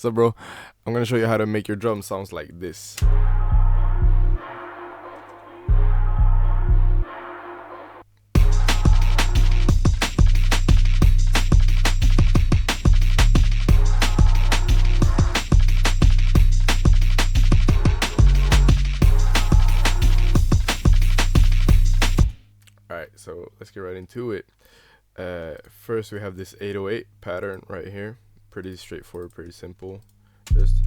So bro, I'm gonna show you how to make your drum sounds like this. Alright, so let's get right into it. First we have this 808 pattern right here. Pretty straightforward, pretty simple. Just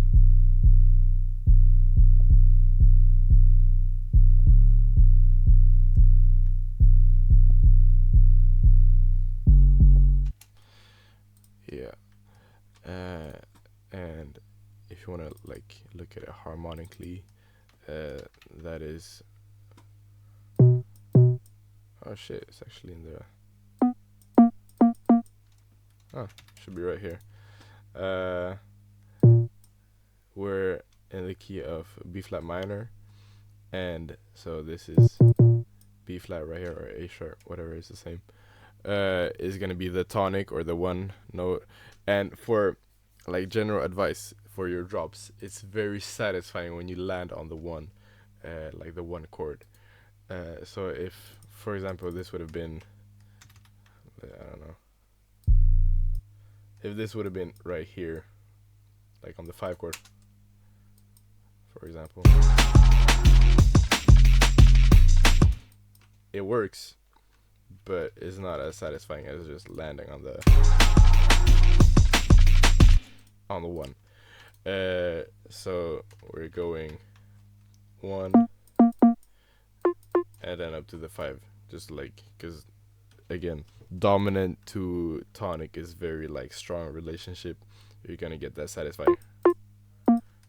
yeah. And if you wanna like look at it harmonically, that is oh shit, it's actually in there. Oh, should be right here. We're in the key of B flat minor, and so this is B flat right here, or A sharp, whatever is the same. Is gonna be the tonic or the one note. And for like general advice for your drops, it's very satisfying when you land on the one, like the one chord. So if, for example, this would have been, I don't know, if this would have been right here, like on the 5 chord, for example, it works, but it's not as satisfying as just landing on the one. So we're going 1 and then up to the 5, just like, because again, dominant to tonic is very like strong relationship. You're gonna get that satisfying,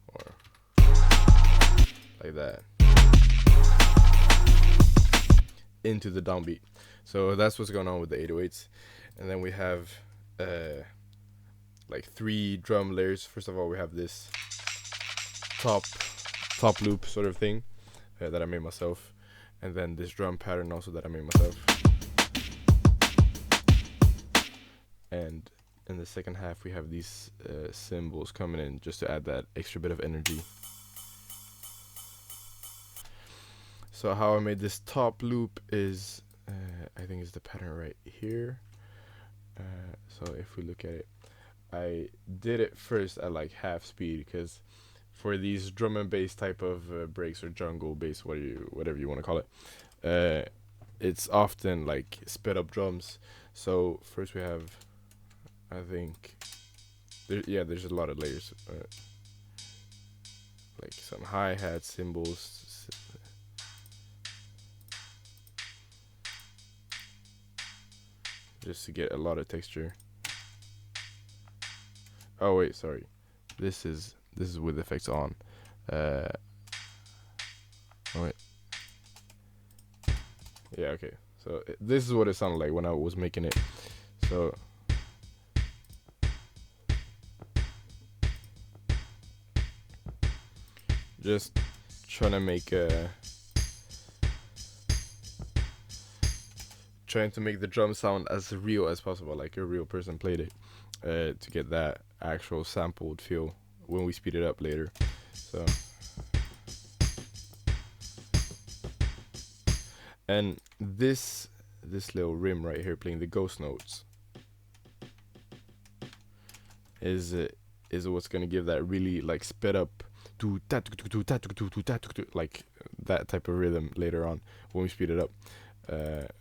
or like that, into the downbeat. So that's what's going on with the 808s. And then we have like 3 drum layers. First of all, we have this top loop sort of thing that I made myself, and then this drum pattern also that I made myself. And in the second half we have these cymbals coming in just to add that extra bit of energy. So how I made this top loop is, I think it's the pattern right here. So if we look at it, I did it first at like half speed, because for these drum and bass type of breaks, or jungle bass, whatever you want to call it, it's often like sped up drums. So first we have, I think, there's a lot of layers, like some hi-hat cymbals, just to get a lot of texture. Oh wait, sorry, this is with effects on. Oh wait, yeah, okay. So this is what it sounded like when I was making it. So just trying to make trying to make the drum sound as real as possible, like a real person played it, to get that actual sampled feel when we speed it up later. So, and this little rim right here playing the ghost notes is what's gonna give that really like sped up like that type of rhythm later on when we speed it up.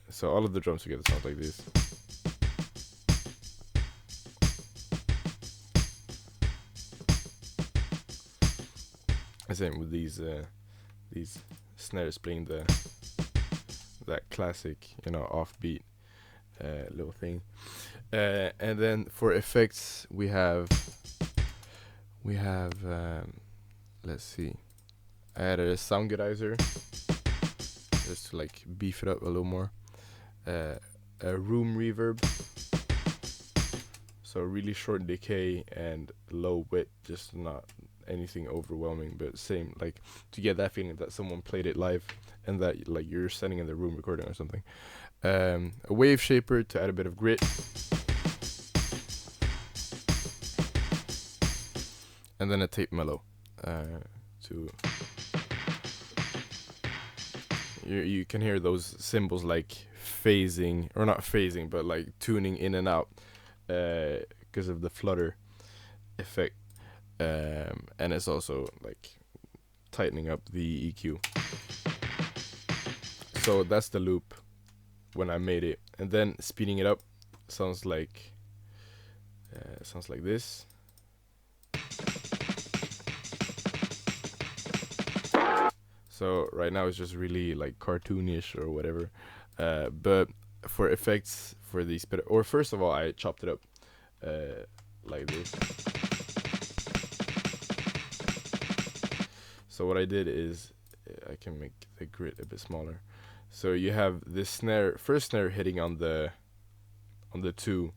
So all of the drums together sound like this. Same with these snares playing that classic, offbeat little thing. And then for effects we have let's see, I added a sound godizer just to like beef it up a little more. A room reverb, so really short decay and low width, just not anything overwhelming, but same, like to get that feeling that someone played it live and that like you're standing in the room recording or something. A wave shaper to add a bit of grit. and then a tape mellow to you can hear those cymbals like phasing, or not phasing, but like tuning in and out because of the flutter effect, and it's also like tightening up the EQ. So that's the loop when I made it, and then speeding it up sounds like this. So right now it's just really like cartoonish or whatever, but for effects for these, or first of all I chopped it up like this. So what I did is I can make the grid a bit smaller. So you have this snare, first snare hitting on the 2,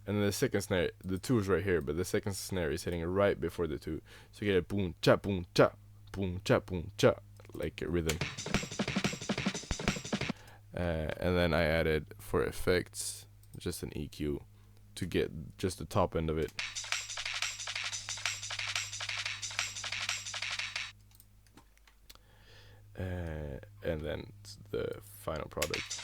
and then the second snare, the 2 is right here, but the second snare is hitting right before the 2. So you get a boom cha boom cha boom cha boom cha, like a rhythm. And then I added for effects just an EQ to get just the top end of it. And then the final product.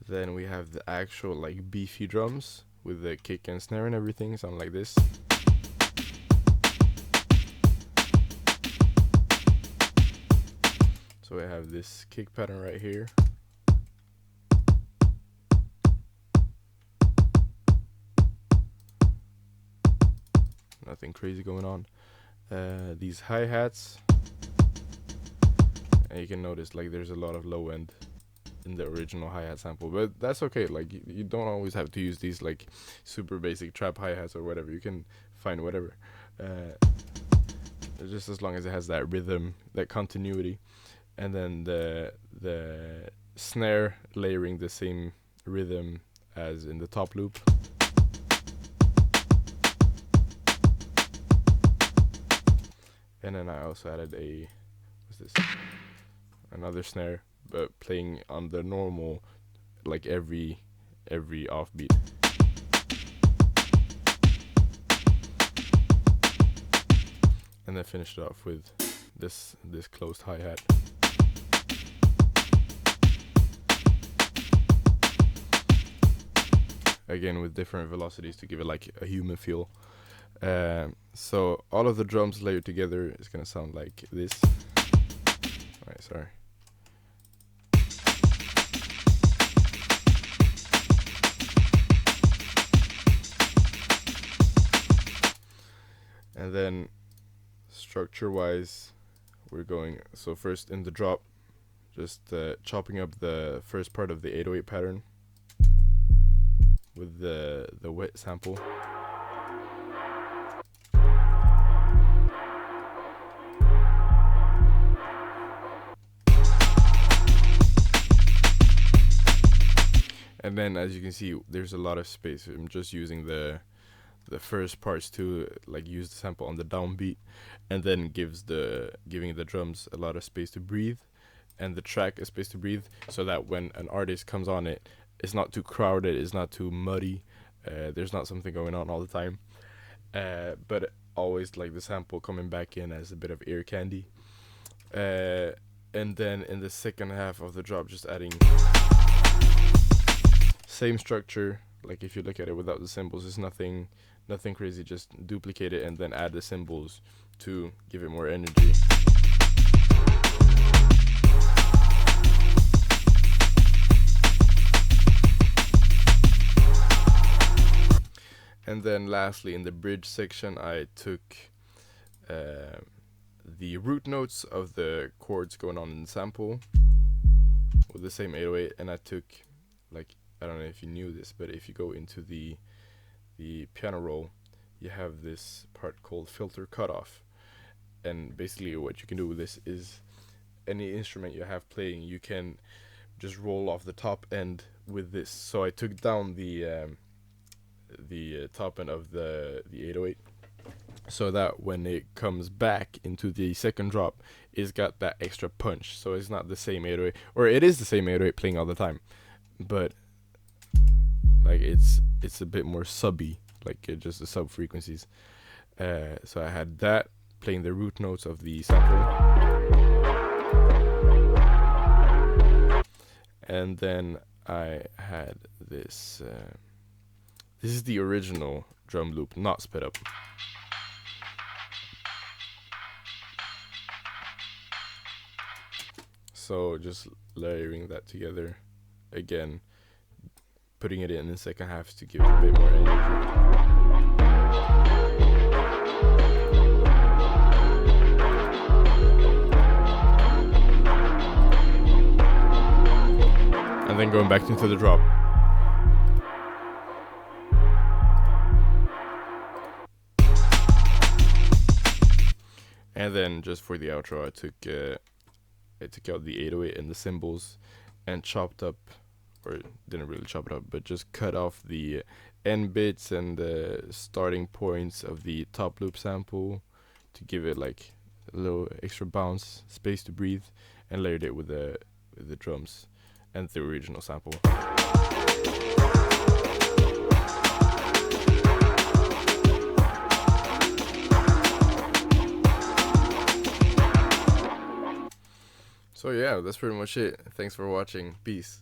Then we have the actual like beefy drums with the kick and snare and everything, sound like this. So I have this kick pattern right here. Nothing crazy going on. These hi-hats, and you can notice like there's a lot of low end in the original hi-hat sample, but that's okay. Like you don't always have to use these like super basic trap hi-hats or whatever. You can find whatever, just as long as it has that rhythm, that continuity. And then the snare layering the same rhythm as in the top loop. And then I also added another snare, but playing on the normal, like every offbeat. And then finished it off with this closed hi-hat. Again with different velocities to give it like a human feel. So all of the drums layered together is gonna sound like this. Alright, sorry. And then structure wise, we're going, so first in the drop, just chopping up the first part of the 808 pattern with the wet sample. And then as you can see, there's a lot of space. I'm just using the first parts to like use the sample on the downbeat, and then giving the drums a lot of space to breathe, and the track a space to breathe, so that when an artist comes on it, it's not too crowded, it's not too muddy, there's not something going on all the time, but always like the sample coming back in as a bit of ear candy. And then in the second half of the drop, just adding same structure. Like if you look at it without the cymbals, it's nothing crazy, just duplicate it and then add the cymbals to give it more energy. And then lastly, in the bridge section, I took the root notes of the chords going on in the sample with the same 808, and I took, like, I don't know if you knew this, but if you go into the piano roll, you have this part called filter cutoff. And basically what you can do with this is any instrument you have playing, you can just roll off the top end with this. So I took down the top end of the 808, so that when it comes back into the second drop, it's got that extra punch. So it's not the same 808, or it is the same 808 playing all the time, but like it's a bit more subby, like just the sub frequencies. So I had that playing the root notes of the sample, and then I had this. This is the original drum loop, not sped up. So just layering that together again, putting it in the second half to give it a bit more energy. And then going back into the drop. And then just for the outro, I took out the 808 and the cymbals and chopped up, or didn't really chop it up, but just cut off the end bits and the starting points of the top loop sample to give it like a little extra bounce, space to breathe, and layered it with the drums and the original sample. So yeah, that's pretty much it. Thanks for watching. Peace.